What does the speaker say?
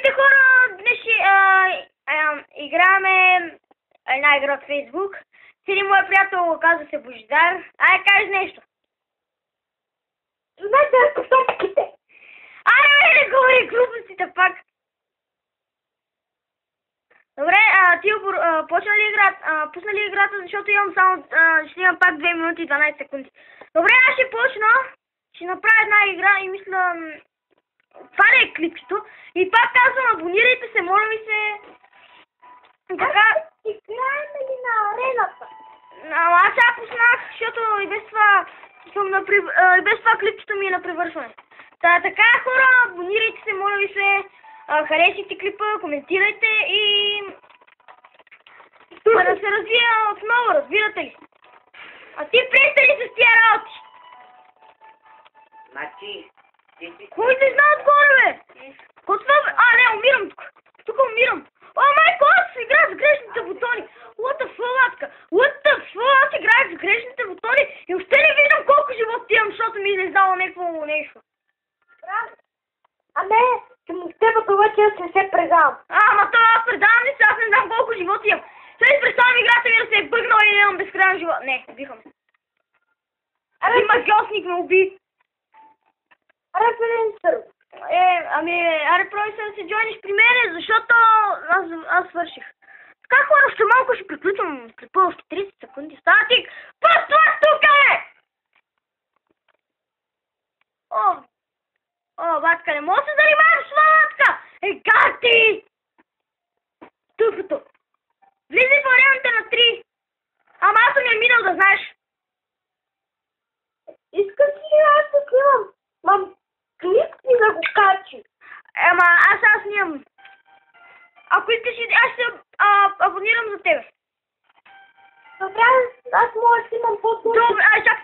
Здравейте хора! Днес играме една игра от Фейсбук. Седи моя приятел, казва се Божидар. Ай, кажи нещо. Знаете на топките. Ай, не говори глупостите пак. Добре, ти почна ли играта? Пусна ли играта, защото имам само... ще имам пак 2 минути и 12 секунди. Добре, аз ще почна. Ще направя една игра и мисля... Това не е клипчето. И пак казвам, абонирайте се, моля ви се. Така... Играем ли на арената? Аз сега пуснах, защото и без това... и без това клипчето ми е на привършване. Така хора, абонирайте се, моля ви се. Харесайте клипа, коментирайте и... да се развия отново, разбирате ли? А ти престани с тия работи! Значи, Кой те знае отгоре, бе? Котва, бе? Не, умирам тук. Тук умирам. Майко, аз играя с грешните бутони. What the fuck, Атка? What the fuck, аз играя с грешните бутони и още не виждам колко живот имам, защото ми е издало някакво нещо. С теб това, че аз не се предавам. Ама това аз предавам ли се, аз не знам колко живот имам. Сега представям играта ми да се е бъгнал и имам безкрайен живот. Не, убихам се. Един магиосник ме уби. Референсър. Аре, пробвай се да се джойниш при мене, защото аз свърших. Така хора, още малко ще приключвам, след още 30 секунди. Става тик! Пъства тук, бе! Батка, не мога да се занимавам с това, батка! Как ти? Тъпото. Влизай в арената на 3. Ама аз съм я минал, да знаеш. Искаш ли аз да снимам? Мам, клип ти да го качи. Аз снимам. Ако искаш, аз ще абонирам за тебе. Добре, аз мога да снимам по-добре. Добре, чак,